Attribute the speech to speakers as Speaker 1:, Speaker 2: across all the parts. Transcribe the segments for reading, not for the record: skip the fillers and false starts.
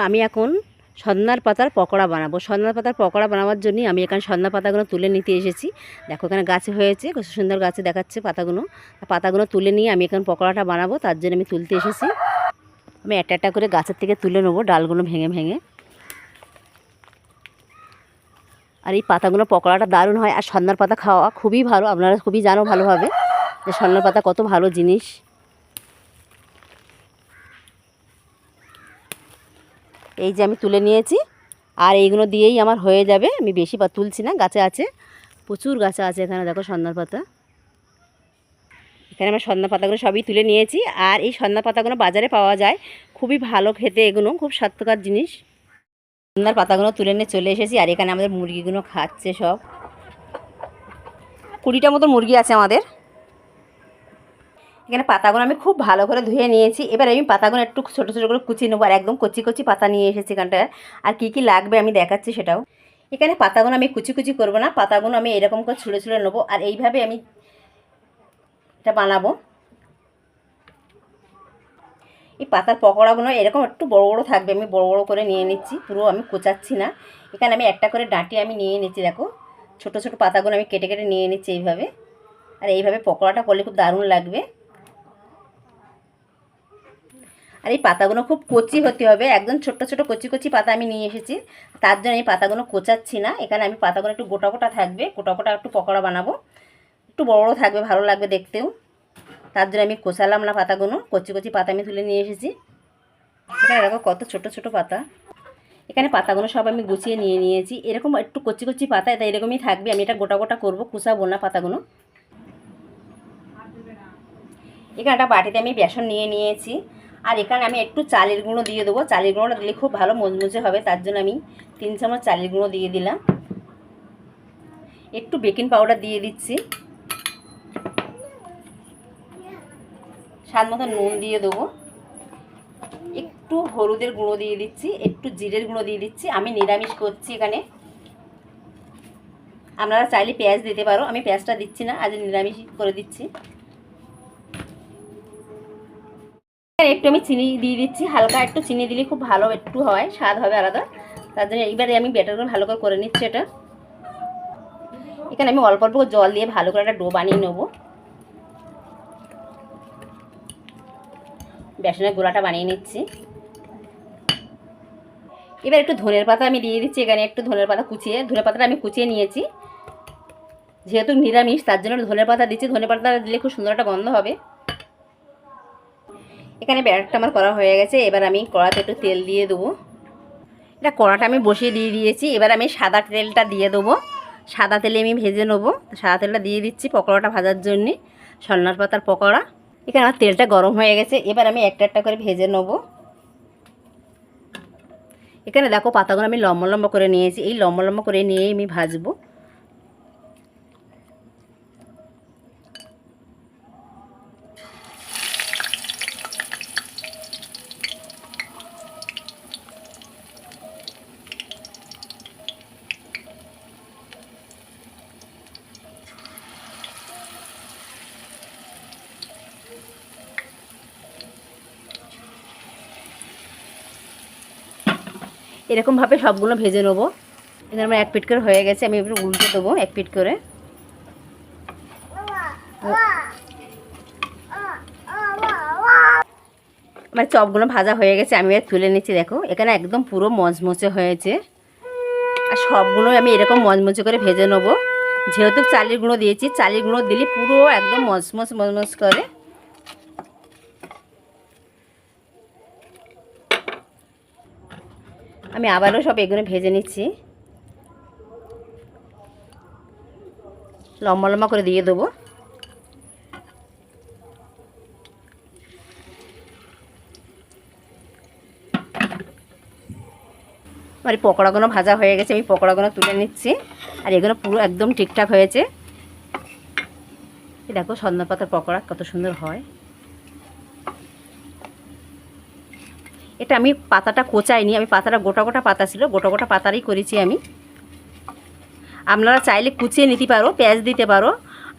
Speaker 1: আমি এখন সজনার পাতার পকোড়া বানাবো। সজনার পাতার পকোড়া বানাবার জন্যই আমি এখানে সজনা পাতাগুলো তুলে নিতে এসেছি। দেখো এখানে গাছে হয়েছে, কত সুন্দর গাছে দেখাচ্ছে পাতাগুলো। পাতাগুলো তুলে নিয়ে আমি এখন পকোড়াটা বানাবো, তার জন্য আমি তুলতে এসেছি। আমি একটা একটা করে গাছের থেকে তুলে নেবো ডালগুলো ভেঙে ভেঙে। আর এই পাতাগুলো পকোড়াটা দারুণ হয়। আর সজনার পাতা খাওয়া খুবই ভালো, আপনারা খুবই জানো ভালোভাবে যে সজনার পাতা কত ভালো জিনিস। এই যে আমি তুলে নিয়েছি, আর এইগুলো দিয়েই আমার হয়ে যাবে। আমি বেশি তুলছি না, গাছে আছে, প্রচুর গাছে আছে এখানে। দেখো সজনার পাতা, এখানে আমার সজনা পাতাগুলো সবই তুলে নিয়েছি। আর এই সজনা পাতাগুলো বাজারে পাওয়া যায়, খুবই ভালো খেতে, এগুলো খুব স্বাস্থ্যকর জিনিস। সজনার পাতাগুলো তুলে নিয়ে চলে এসেছি। আর এখানে আমাদের মুরগিগুলো খাচ্ছে সব, 20টা মতো মুরগি আছে আমাদের। এখানে পাতাগুলো আমি খুব ভালো করে ধুয়ে নিয়েছি। এবার আমি পাতাগুলো একটু ছোটো ছোটো করে কুচিয়ে নেবো। আর একদম কচি কচি পাতা নিয়ে এসেছি এখানটায়। আর কি কি লাগবে আমি দেখাচ্ছি সেটাও। এখানে পাতাগুলো আমি কুচি কুচি করবো না, পাতাগুলো আমি এরকম করে ছুঁড়ে ছুঁড়ে নেবো। আর এইভাবে আমি এটা বানাবো। এই পাতার পকোড়াগুলো এরকম একটু বড় বড় থাকবে, আমি বড় বড় করে নিয়ে নিচ্ছি, পুরো আমি কোচাচ্ছি না। এখানে আমি একটা করে ডাঁটি আমি নিয়ে নিচ্ছি। দেখো ছোট ছোট পাতাগুলো আমি কেটে কেটে নিয়ে নিচ্ছি এইভাবে। আর এইভাবে পকোড়াটা করলে খুব দারুণ লাগবে। আর এই পাতাগুলো খুব কচি হতে হবে, একদম ছোট ছোট কচি কচি পাতা আমি নিয়ে এসেছি। তার জন্য এই পাতাগুলো কোচাচ্ছি না। এখানে আমি পাতাগুলো একটু গোটা গোটা থাকবে, গোটা গোটা একটু পকোড়া বানাবো, একটু বড় বড় থাকবে, ভালো লাগবে দেখতেও। তার জন্য আমি কোচালাম না পাতাগুলো, কচি কচি পাতা আমি তুলে নিয়ে এসেছি। এখানে দেখো কত ছোট ছোট পাতা। এখানে পাতাগুলো সব আমি গুছিয়ে নিয়ে নিয়েছি। এরকম একটু কচি কচি পাতা, এটা এরকমই থাকবে। আমি এটা গোটা গোটা করবো, কুচাবো না পাতাগুলো। এখানে একটা বাটিতে আমি বেসন নিয়ে নিয়েছি। আর এখানে আমি একটু চালের গুঁড়ো দিয়ে দেবো। চালের গুঁড়োটা দিলে খুব ভালো মুচমুচে হবে, তার জন্য আমি 3 চামচ চালের গুঁড়ো দিয়ে দিলাম। একটু বেকিং পাউডার দিয়ে দিচ্ছি, স্বাদ মতো নুন দিয়ে দেবো, একটু হলুদের গুঁড়ো দিয়ে দিচ্ছি, একটু জিরের গুঁড়ো দিয়ে দিচ্ছি। আমি নিরামিষ করছি এখানে, আপনারা চাইলে পেঁয়াজ দিতে পারো, আমি পেঁয়াজটা দিচ্ছি না, আজ নিরামিষ করে দিচ্ছি। একটু আমি চিনি দিয়ে দিচ্ছি, হালকা একটু চিনি দিলে খুব ভালো একটু হয়, স্বাদ হবে আলাদা। তার জন্য এইবারে আমি ব্যাটারগুলো ভালো করে নিচ্ছি এটা। এখানে আমি অল্প অল্প জল দিয়ে ভালো করে একটা ডো বানিয়ে নেবো। বেসনের গোলাটা বানিয়ে নিচ্ছি। এবার একটু ধনের পাতা আমি দিয়ে দিচ্ছি। এখানে একটু ধনের পাতা কুচিয়ে, ধনের পাতাটা আমি কুচিয়ে নিয়েছি। যেহেতু নিরামিষ তার জন্য ধনের পাতা দিচ্ছি, ধনের পাতা দিলে খুব সুন্দর একটা গন্ধ হবে। এখানে ব্যাটারটা আমার করা হয়ে গেছে। এবার আমি কড়াতে একটু তেল দিয়ে দেবো। এটা কড়াটা আমি বসিয়ে দিয়ে দিয়েছি। এবার আমি সাদা তেলটা দিয়ে দেবো। সাদা তেলে আমি ভেজে নেবো। সাদা তেলটা দিয়ে দিচ্ছি পকোড়াটা ভাজার জন্যে, সজনার পাতার পকোড়া। এখানে আমার তেলটা গরম হয়ে গেছে। এবার আমি একটা একটা করে ভেজে নেবো। এখানে দেখো পাতাগুলো আমি লম্বা লম্বা করে নিয়েছি, এই লম্বা লম্বা করে নিয়েই আমি ভাজবো। এরকমভাবে সবগুলো ভেজে নেবো। এখানে আমার 1 পিট করে হয়ে গেছে, আমি এবার উল্টে দেবো 1 পিট করে। আমার চপগুলো ভাজা হয়ে গেছে, আমি এবার তুলে নিচ্ছি। দেখো এখানে একদম পুরো মচমচে হয়েছে। আর সবগুলো আমি এরকম মচমচে করে ভেজে নেবো। যেহেতু চালের গুঁড়ো দিয়েছি, চালের গুঁড়ো দিলে পুরো একদম মচমচ মচমচ করে। আমি আবারও সব এগুলো ভেজে নিচ্ছি, লম্বা লম্বা করে দিয়ে দেবো। আর এই পকোড়াগুলো ভাজা হয়ে গেছে, আমি পকোড়াগুলো তুলে নিচ্ছি। আর এগুলো পুরো একদম ঠিকঠাক হয়েছে। দেখো সজনা পাতার পকোড়া কত সুন্দর হয়। এটা আমি পাতাটা কোচাইনি, আমি পাতাটা গোটা গোটা পাতা ছিল, গোটা গোটা পাতারই করেছি আমি। আপনারা চাইলে কুচিয়ে নিতে পারো, পেঁয়াজ দিতে পারো।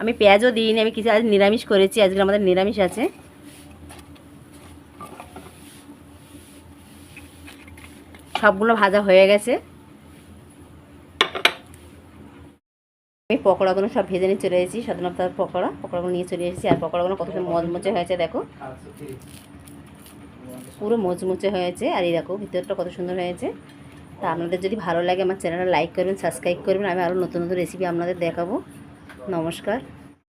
Speaker 1: আমি পেঁয়াজও দিইনি, আমি কিছু আজ নিরামিষ করেছি, আজকে আমাদের নিরামিষ আছে। সবগুলো ভাজা হয়ে গেছে। আমি পকোড়াগুলো সব ভেজে নিয়ে চলে এসেছি, স্বাধীনতার পকোড়াগুলো নিয়ে চলে এসেছি। আর পকোড়াগুলো কত সুন্দর মচমচে হয়েছে দেখো, পুরো মচমচে হয়েছে। আর এই দেখো ভিতরটা কত সুন্দর হয়েছে। তা আপনাদের যদি ভালো লাগে আমার চ্যানেলটা লাইক করবেন, সাবস্ক্রাইব করবেন। আমি আরও নতুন নতুন রেসিপি আপনাদের দেখাবো। নমস্কার।